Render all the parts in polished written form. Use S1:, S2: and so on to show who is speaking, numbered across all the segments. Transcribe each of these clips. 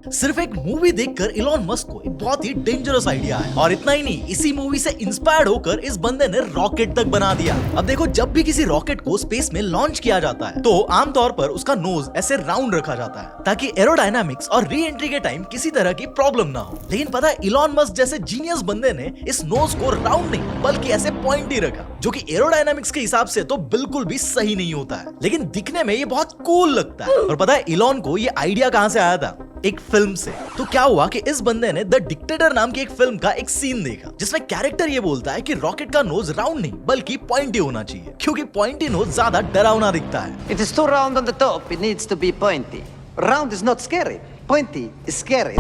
S1: सिर्फ एक मूवी देखकर इलॉन मस्क को एक बहुत ही डेंजरस आइडिया है। और इतना ही नहीं, इसी मूवी से इंस्पायर्ड होकर इस बंदे ने रॉकेट तक बना दिया। अब देखो, जब भी किसी रॉकेट को स्पेस में लॉन्च किया जाता है तो आमतौर पर उसका नोज ऐसे राउंड रखा जाता है ताकि एरोडायनामिक्स और री एंट्री के टाइम किसी तरह की प्रॉब्लम ना हो। लेकिन पता है, इलॉन मस्क जैसे जीनियस बंदे ने इस नोज को राउंड नहीं बल्कि ऐसे पॉइंटी रखा, जो कि एरोडायनामिक्स के हिसाब से तो बिल्कुल भी सही नहीं होता है, लेकिन दिखने में ये बहुत कूल लगता है। और पता है इलॉन को ये आइडिया कहां से आया था? एक फिल्म से। तो क्या हुआ कि इस बंदे ने द डिक्टेटर नाम की एक फिल्म का एक सीन देखा जिसमें कैरेक्टर ये बोलता है कि रॉकेट का नोज राउंड नहीं बल्कि पॉइंटी होना चाहिए, क्योंकि पॉइंटी नोज ज्यादा डरावना दिखता है।
S2: It is too round on the top, it needs to be pointy. Round is not scary, pointy is scary.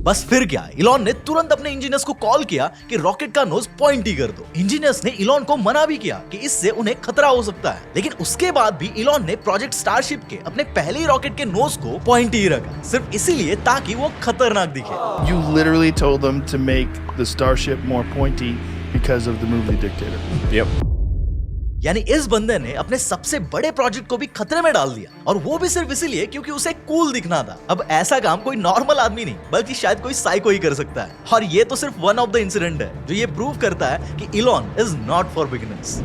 S1: बस फिर क्या, इलॉन ने तुरंत अपने इंजीनियर्स को कॉल किया कि रॉकेट का नोज पॉइंटी कर दो। इंजीनियर्स ने इलॉन को मना भी किया कि इससे उन्हें खतरा हो सकता है, लेकिन उसके बाद भी इलॉन ने प्रोजेक्ट स्टारशिप के अपने पहले ही रॉकेट के नोज को पॉइंटी ही रखा, सिर्फ इसीलिए ताकि वो खतरनाक दिखे।
S3: You literally told them to make the starship more pointy because of the movie Dictator.
S4: Yep.
S1: यानी इस बंदे ने अपने सबसे बड़े प्रोजेक्ट को भी खतरे में डाल दिया, और वो भी सिर्फ इसीलिए क्योंकि उसे कूल दिखना था। अब ऐसा काम कोई नॉर्मल आदमी नहीं बल्कि शायद कोई साइको ही कर सकता है, और ये तो सिर्फ वन ऑफ द इंसिडेंट है जो ये प्रूव करता है कि Elon is not for beginners.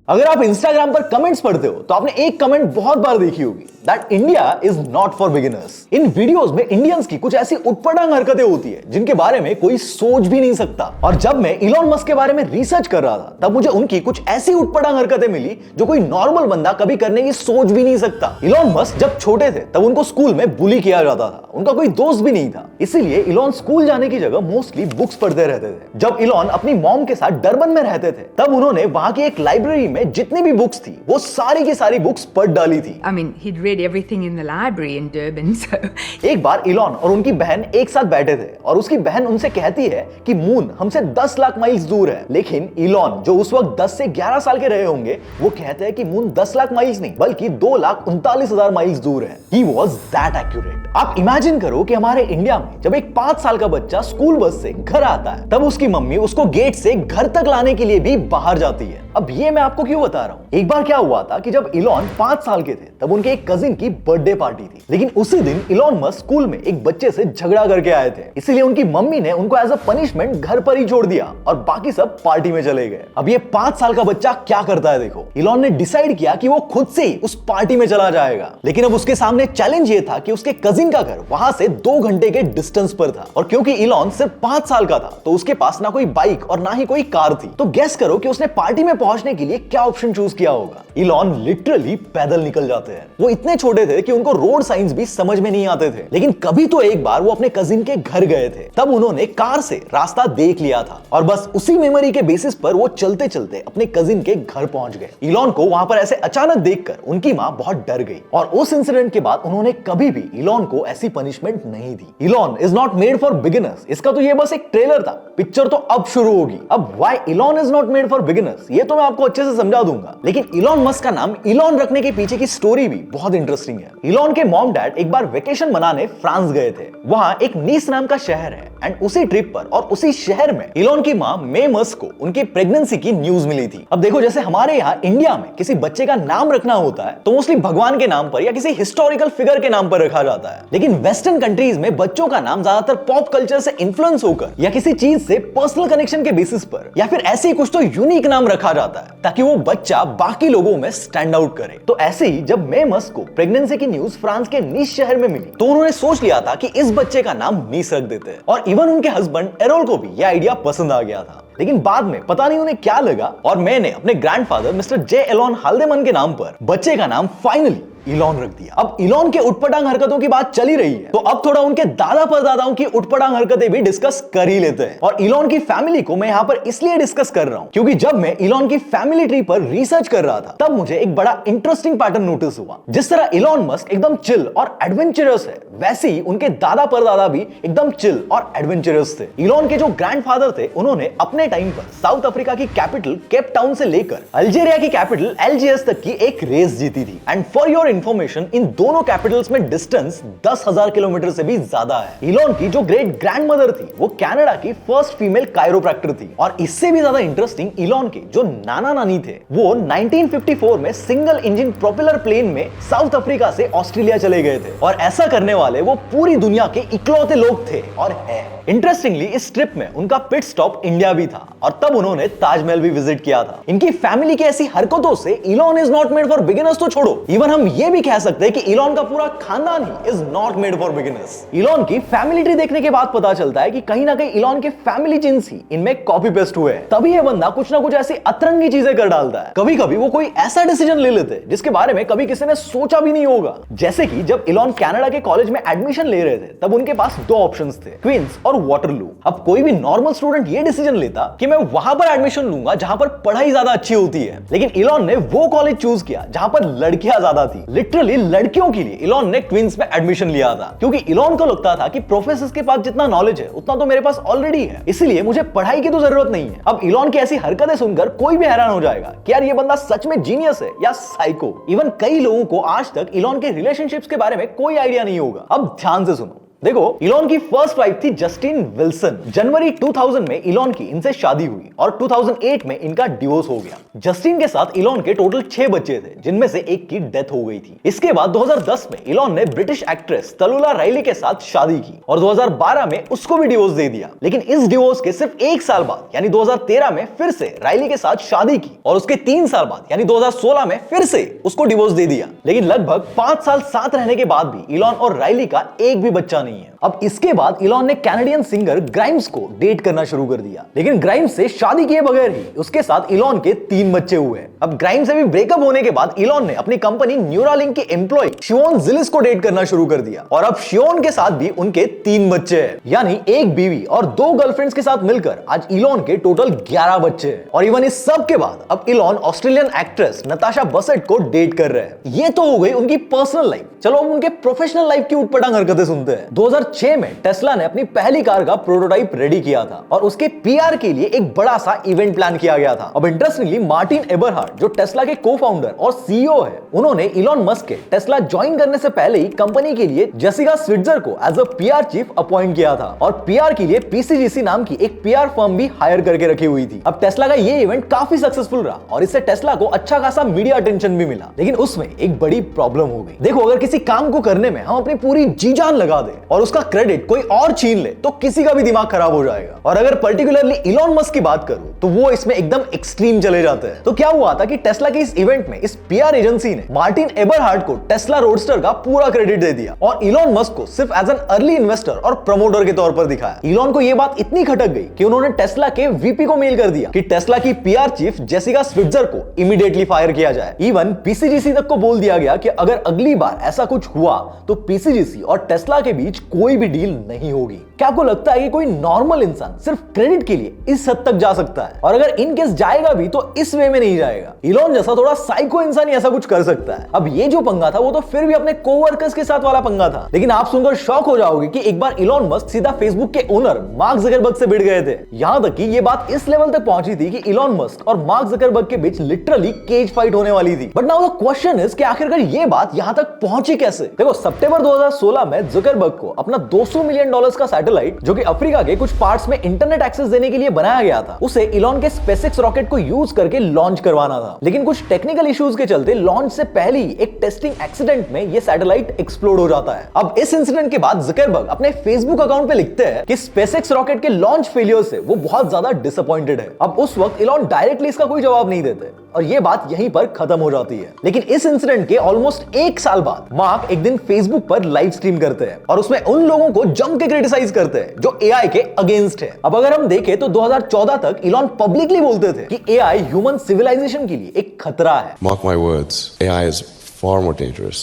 S5: अगर आप इंस्टाग्राम पर कमेंट्स पढ़ते हो तो आपने एक कमेंट बहुत बार देखी होगी, that India is not for beginners. In videos में इंडियंस की कुछ ऐसी उटपटांग हरकतें होती है जिनके बारे में कोई सोच भी नहीं सकता। और जब मैं इलॉन मस्क के बारे में रिसर्च कर रहा था तब मुझे उनकी कुछ ऐसी उटपटांग हरकतें मिली जो कोई नॉर्मल बंदा कभी करने की सोच भी नहीं सकता। इलॉन मस्क जब छोटे थे तब उनको स्कूल में बुली किया जाता था, उनका कोई दोस्त भी नहीं था, इसीलिए इलॉन स्कूल जाने की जगह मोस्टली बुक्स पढ़ते रहते थे। जब इलॉन अपनी मॉम के साथ डरबन में रहते थे तब उन्होंने वहां की एक लाइब्रेरी में जितनी भी बुक्स थी वो सारी की सारी बुक्स पढ़ डाली थी।
S6: I mean, he'd read everything in the library in Durban, so...
S5: एक बार इलॉन और उनकी बहन एक साथ बैठे थे और उसकी बहन उनसे कहती है कि मून हमसे 10 लाख माइल्स दूर है, लेकिन इलॉन जो उस वक्त 10 से 11 साल के रहे होंगे वो कहते हैं कि मून 10 लाख माइल्स नहीं बल्कि 2,39,000 माइल्स दूर है। He was that accurate। आप इमेजिन करो कि हमारे इंडिया में जब एक 5 साल का बच्चा स्कूल बस से घर आता है तब उसकी मम्मी उसको गेट से घर तक लाने के लिए भी बाहर जाती है। अब ये मैं आपको क्यों बता रहा हूँ? एक बार क्या हुआ था कि जब इलॉन 5 साल के थे तब उनके एक कजिन की बर्थडे पार्टी थी, लेकिन उसी दिन इलॉन मस्क स्कूल में एक बच्चे से झगड़ा करके आए थे, इसीलिए उनकी मम्मी ने उनको एज अ पनिशमेंट घर पर ही छोड़ दिया और बाकी सब पार्टी में चले गए। अब ये 5 साल का बच्चा क्या करता है देखो, इलॉन ने डिसाइड किया कि वो खुद से ही उस पार्टी में चला जाएगा, लेकिन अब उसके सामने चैलेंज ये था कि उसके कजिन का घर वहां से 2 घंटे के डिस्टेंस पर था, और क्योंकि इलॉन सिर्फ 5 साल का था तो उसके पास ना कोई बाइक और ना ही कोई कार थी। तो गेस करो कि उसने पार्टी में पहुंचने के लिए क्या ऑप्शन चूज किया होगा? इलॉन लिटरली पैदल निकल जाते हैं। वो इतने छोटे थे कि उनको रोड साइंस भी समझ में नहीं आते थे, लेकिन कभी तो एक बार वो अपने कजिन के घर गए थे, तब उन्होंने कार से रास्ता देख लिया था और बस उसी मेमोरी के बेसिस पर वो चलते चलते अपने कजिन के घर पहुंच गए। इलॉन को वहां पर ऐसे अचानक देखकर उनकी मां बहुत डर गई और उस इंसिडेंट के बाद उन्होंने कभी भी इलॉन को ऐसी पनिशमेंट नहीं दी। Elon is not made for beginners, इसका तो ये बस एक ट्रेलर था, पिक्चर तो अब शुरू होगी। अब why Elon is not made for beginners ये तो मैं आपको अच्छे से समझा दूंगा, लेकिन इलॉन मस्क का नाम इलॉन रखने के पीछे की स्टोरी भी बहुत इंटरेस्टिंग है। इलॉन के मॉम डैड एक बार वेकेशन मनाने फ्रांस गए थे। वहां एक नीस नाम का शहर है एंड उसी ट्रिप पर और उसी शहर में इलॉन की मां मे मस्क को उनकी प्रेगनेंसी की न्यूज मिली थी। अब देखो, जैसे हमारे यहाँ इंडिया में किसी बच्चे का नाम रखना होता है तो मोस्टली भगवान के नाम पर या किसी हिस्टोरिकल फिगर के नाम पर रखा जाता है, लेकिन वेस्टर्न कंट्रीज में बच्चों का नाम ज्यादातर पॉप कल्चर से इन्फ्लुएंस होकर या किसी चीज से पर्सनल कनेक्शन के बेसिस पर या फिर ऐसे ही कुछ तो यूनिक नाम रखा जाता है ताकि वो बच्चा बाकी लोगों में स्टैंड आउट करे। तो ऐसे ही जब मे मस्क को प्रेगनेंसी की न्यूज फ्रांस के नीस शहर में मिली तो उन्होंने सोच लिया था कि इस बच्चे का नाम नीस रख देते हैं, और इवन उनके हस्बैंड एरोल को भी यह आइडिया पसंद आ गया था। लेकिन बाद में पता नहीं उन्हें क्या लगा और मैंने अपने ग्रैंडफादर मिस्टर जे एलोन हाल्देमन के नाम पर बच्चे का नाम फाइनली इलॉन रख दिया। अब इलॉन के उटपटांग हरकतों की बात चली रही है तो अब थोड़ा उनके दादा परदादाओं की उटपटांग हरकतें भी डिस्कस कर ही लेते हैं। और इलॉन की फैमिली को मैं यहाँ पर इसलिए डिस्कस कर रहा हूँ क्योंकि जब मैं इलॉन की फैमिली ट्री पर रिसर्च कर रहा था तब मुझे एक बड़ा इंटरेस्टिंग पैटर्न नोटिस हुआ। जिस तरह इलॉन मस्क एकदम चिल और एडवेंचरस है, वैसे ही उनके दादा परदादा भी एकदम चिल और एडवेंचरस थे। इलॉन के जो ग्रैंडफादर थे उन्होंने अपने टाइम पर साउथ अफ्रीका की कैपिटल केप टाउन से लेकर अल्जीरिया की कैपिटल एल्जियर्स तक की एक रेस जीती थी। And for your information in दोनों कैपिटल्स में डिस्टेंस 10,000 किलोमीटर से भी ज्यादा है। इलॉन की जो ग्रेट ग्रैंडमदर थी वो कनाडा की फर्स्ट फीमेल कायरोप्रैक्टर थी, और इससे भी ज्यादा इंटरेस्टिंग इलॉन के जो नाना नानी थे वो 1954 में सिंगल इंजन प्रोपेलर प्लेन में साउथ अफ्रीका से ऑस्ट्रेलिया चले गए थे, और ऐसा करने वाले वो पूरी दुनिया के इकलौते लोग थे और है। इंटरेस्टिंगली इस ट्रिप में उनका पिट स्टॉप इंडिया भी था, और तब उन्होंने ताजमहल भी विजिट किया था। इनकी फैमिली की ऐसी हरकतों से Elon is not made for beginners तो छोड़ो, इवन हम ये भी कह सकते हैं कि इलॉन का पूरा खानदान he is not made for beginners. Elon की फैमिली ट्री देखने के बाद पता चलता है कि कहीं ना कहीं इलॉन के फैमिली जीन्स ही इनमें कॉपी पेस्ट हुए हैं, तभी ये बंदा कुछ ना कुछ ऐसी अतरंगी चीजें कर डालता है। कभी कभी वो कोई ऐसा डिसीजन ले लेते हैं जिसके बारे में कभी किसी ने सोचा भी नहीं होगा। जैसे कि जब इलॉन कनाडा के कॉलेज में एडमिशन ले रहे थे तब उनके पास दो ऑप्शंस थे, क्वींस और वाटरलू। अब कोई भी नॉर्मल स्टूडेंट ये डिसीजन लेता कि मैं वहां पर एडमिशन लूंगा जहां पर पढ़ाई ज्यादा अच्छी होती है, लेकिन इलॉन ने वो कॉलेज चूज किया जहां पर लड़कियां ज्यादा थी। लिटरली लड़कियों के लिए इलॉन ने क्वींस में एडमिशन लिया था, क्योंकि इलॉन को लगता था कि प्रोफेसर्स के पास जितना नॉलेज है उतना तो मेरे पास ऑलरेडी है, इसलिए मुझे पढ़ाई की तो जरूरत नहीं है। अब इलॉन की ऐसी हरकतें सुनकर कोई भी हैरान हो जाएगा कि यार ये बंदा सच में जीनियस है या साइको। इवन कई लोगों को आज तक इलॉन के रिलेशनशिप्स के बारे में कोई आइडिया नहीं होगा। अब ध्यान से सुनो। देखो, इलॉन की फर्स्ट वाइफ थी जस्टिन विल्सन। जनवरी 2000 में इलॉन की इनसे शादी हुई और 2008 में इनका डिवोर्स हो गया। जस्टिन के साथ इलॉन के टोटल 6 बच्चे थे, जिनमें से एक की डेथ हो गई थी। इसके बाद 2010 में इलॉन ने ब्रिटिश एक्ट्रेस तलुला राइली के साथ शादी की और 2012 में उसको भी डिवोर्स दे दिया। लेकिन इस डिवोर्स के सिर्फ 1 साल बाद यानी 2013 में फिर से राइली के साथ शादी की, और उसके 3 साल बाद यानी 2016 में फिर से उसको डिवोर्स दे दिया। लेकिन लगभग 5 साल साथ रहने के बाद भी इलॉन और राइली का एक भी बच्चा नहीं है। अब इसके बाद इलॉन ने कैनेडियन सिंगर ग्राइम्स को डेट करना शुरू कर दिया, लेकिन ग्राइम्स से शादी किए बगैर ही उसके साथ इलॉन के 3 बच्चे हुए। अब ग्राइम्स से भी ब्रेकअप होने के बाद इलॉन ने अपनी कंपनी न्यूरालिंक के एम्प्लॉय शियोन जिलिस को डेट करना शुरू कर दिया, और अब शियोन के साथ भी उनके 3 बच्चे हैं, यानी 1 बीवी और 2 गर्लफ्रेंड्स के साथ मिलकर आज इलॉन के टोटल 11 बच्चे हैं। और इवन इस सब के बाद अब इलॉन ऑस्ट्रेलियन एक्ट्रेस नताशा बसेट को डेट कर रहे हैं। ये तो हो गई उनकी पर्सनल लाइफ। चलो अब उनके प्रोफेशनल लाइफ की उटपटांग हरकतें सुनते हैं। 2006 में टेस्ला ने अपनी पहली कार का प्रोटोटाइप रेडी किया था, और उसके पीआर के लिए एक बड़ा सा इवेंट प्लान किया गया था। अब इंटरेस्टिंगली मार्टिन एबरहार्ड जो टेस्ला के को-फाउंडर और सीईओ है, उन्होंने इलॉन मस्क के टेस्ला ज्वाइन करने से पहले ही कंपनी के लिए जेसिका स्विट्जर को as a PR chief appoint किया था, और पीआर के लिए पीसीजीसी नाम की एक पीआर फर्म भी हायर करके रखी हुई थी। अब टेस्ला का ये इवेंट काफी सक्सेसफुल रहा और इससे टेस्ला को अच्छा खासा मीडिया अटेंशन भी मिला, लेकिन उसमें एक बड़ी प्रॉब्लम हो गई। देखो, अगर किसी काम को करने में हम अपनी पूरी जी जान लगा दें और उसका क्रेडिट कोई और छीन ले तो किसी का भी दिमाग खराब हो जाएगा। और अगर पर्टिकुलरली इलॉन मस्क की बात करूं तो वो इसमें एकदम एक्सट्रीम चले जाते हैं। तो क्या हुआ था कि टेस्ला के इस इवेंट में इस पीआर एजेंसी ने मार्टिन एबरहार्ड को टेस्ला रोडस्टर का पूरा क्रेडिट दे दिया और इलॉन मस्क को सिर्फ एज एन अर्ली इन्वेस्टर और प्रमोटर के तौर पर दिखाया। इलॉन को यह बात इतनी खटक गई कि उन्होंने टेस्ला के वीपी को मेल कर दिया कि टेस्ला की पीआर चीफ जेसिका स्विट्जर को इमीडिएटली फायर किया जाए। इवन पीसीजीसी तक को बोल दिया गया कि अगर अगली बार ऐसा कुछ हुआ तो पीसीजीसी और टेस्ला के बीच कोई भी डील नहीं होगी। क्या आपको लगता है कि कोई नॉर्मल इंसान सिर्फ क्रेडिट के लिए इस हद तक जा सकता है? और अगर इन केस जाएगा भी तो इस वे में नहीं जाएगा। इलॉन जैसा थोड़ा साइको इंसान ही ऐसा कुछ कर सकता है। अब ये जो पंगा था वो तो फिर भी अपने कोवर्कर्स के साथ वाला पंगा था, लेकिन आप सुनकर शॉक हो जाओगे कि एक बार इलॉन मस्क सीधा फेसबुक के ओनर मार्क जकरबर्ग से भिड़ गए थे। यहां तक कि ये बात इस लेवल तक पहुंची थी कि इलॉन मस्क और मार्क जकरबर्ग के बीच लिटरली केज फाइट होने वाली थी। But now the question is कि आखिरकार ये बात यहां तक पहुंची कैसे? देखो, सितंबर 2016 में जकरबर्ग को अपना $200 मिलियन का सैटेलाइट, जो कि अफ्रीका के कुछ पार्ट्स में इंटरनेट एक्सेस देने के लिए बनाया गया था, उसे इलॉन के स्पेसएक्स रॉकेट को यूज करके लॉन्च करवाना था। लेकिन कुछ टेक्निकल इश्यूज के चलते लॉन्च से पहले ही एक टेस्टिंग एक्सीडेंट में ये सैटेलाइट एक्सप्लोड हो जाता है। अब इस इंसिडेंट के बाद जकरबर्ग अपने फेसबुक अकाउंट पे लिखते हैं कि स्पेसएक्स रॉकेट के लॉन्च फेलियर से वो बहुत ज्यादा डिसअपॉइंटेड है। अब उस वक्त इलॉन डायरेक्टली इसका कोई जवाब नहीं देते और ये बात यहीं पर खत्म हो जाती है। लेकिन इस इंसिडेंट के ऑलमोस्ट 1 साल बाद मार्क एक दिन फेसबुक पर लाइव स्ट्रीम करते हैं और उसमें उन लोगों को जम के क्रिटिसाइज करते हैं जो एआई के अगेंस्ट है। अब अगर हम देखें तो 2014 तक इलॉन पब्लिकली बोलते थे कि एआई ह्यूमन सिविलाइजेशन के लिए एक खतरा है।
S4: Mark my words, AI is far more dangerous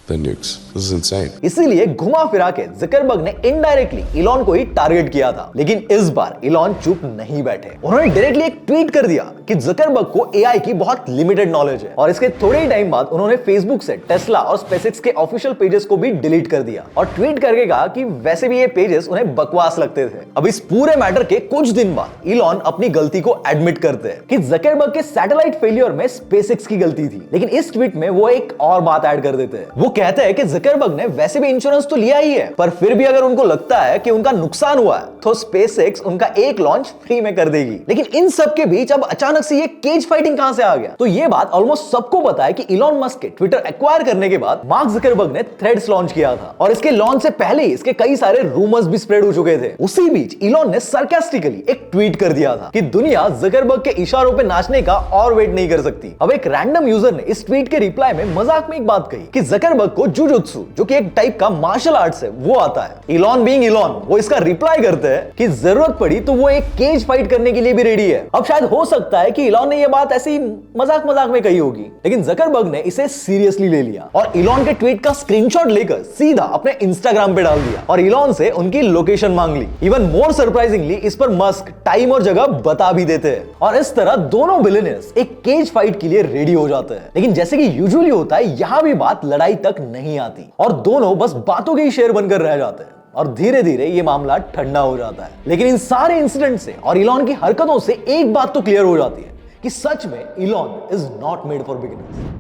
S4: the nukes. This is insane.
S5: इसीलिए घुमा फिरा के ज़करबर्ग ने इनडायरेक्टली इलॉन को ही टारगेट किया था। लेकिन इस बार इलॉन चुप नहीं बैठे। उन्होंने डायरेक्टली एक ट्वीट कर दिया कि ज़करबर्ग को एआई की बहुत लिमिटेड नॉलेज है, और इसके थोड़े ही टाइम बाद उन्होंने फेसबुक से टेस्ला और स्पेसएक्स के ऑफिशियल पेजेस को भी डिलीट कर दिया और ट्वीट करके कहा कि वैसे भी ये पेजेस उन्हें बकवास लगते थे। अब इस पूरे मैटर के कुछ दिन बाद इलॉन अपनी गलती को एडमिट करते हैं कि ज़करबर्ग के सैटेलाइट फेलियर में स्पेसएक्स की गलती थी। लेकिन इस ट्वीट में वो एक और बात ऐड कर देते हैं। वो कहते हैं कि ज़करबर्ग ने वैसे भी इंश्योरेंस तो लिया ही है, पर फिर भी अगर उनको लगता है कि उनका नुकसान हुआ है तो स्पेसएक्स उनका एक लॉन्च फ्री में कर देगी। लेकिन इन सब के बीच अब अचानक से ये केज फाइटिंग कहां से आ गया? तो ये बात ऑलमोस्ट सबको पता है कि इलॉन मस्क के ट्विटर एक्वायर करने के बाद मार्क ज़करबर्ग ने थ्रेड्स लॉन्च किया था, और इसके लॉन्च से पहले ही इसके कई सारे रूमर्स भी स्प्रेड हो चुके थे। उसी बीच इलॉन ने सरकास्टिकली एक ट्वीट कर दिया था कि दुनिया ज़करबर्ग के इशारों पे नाचने का और वेट नहीं कर सकती। अब एक रैंडम यूजर ने इस ट्वीट के रिप्लाई में मजाक में एक बात कही कि ज़करबर्ग को जुजुत्सु, जो कि एक टाइप का मार्शल आर्ट्स है, वो आता है। इलॉन बीइंग इलॉन, वो इसका रिप्लाई करते हैं कि जरूरत पड़ी तो वो एक केज फाइट करने के लिए भी रेडी है। अब शायद हो सकता है कि इलॉन ने ये बात ऐसे ही मजाक में कही होगी, लेकिन ज़करबर्ग ने इसे सीरियसली ले लिया और इलॉन के ट्वीट का स्क्रीनशॉट लेकर सीधा अपने इंस्टाग्राम पे डाल दिया और इलॉन से उनकी लोकेशन मांग ली। इवन मोर सरप्राइजिंगली इस पर मस्क टाइम और जगह बता भी देते हैं, और इस तरह दोनों बिलियनियर्स एक केज फाइट के लिए रेडी हो जाते हैं। लेकिन जैसे कि यूजुअली होता है, यहां भी बात लड़ाई तक नहीं आती और दोनों बस बातों के ही शेर बनकर रह जाते हैं, और धीरे धीरे ये मामला ठंडा हो जाता है। लेकिन इन सारे इंसिडेंट से और इलॉन की हरकतों से एक बात तो क्लियर हो जाती है कि सच में Elon is not made for beginners.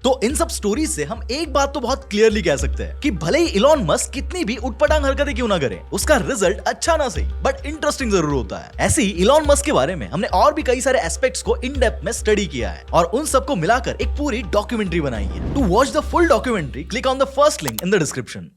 S1: तो इन सब स्टोरीज से हम एक बात तो बहुत क्लियरली कह सकते हैं कि भले ही इलॉन मस्क कितनी भी उटपटांग हरकतें क्यों ना करे, उसका रिजल्ट अच्छा ना सही बट इंटरेस्टिंग जरूर होता है। ऐसे ही इलॉन मस्क के बारे में हमने और भी कई सारे एस्पेक्ट्स को इन डेप्थ में स्टडी किया है और उन सबको मिलाकर एक पूरी डॉक्यूमेंट्री बनाई है। To watch the full documentary click on the first link in the description.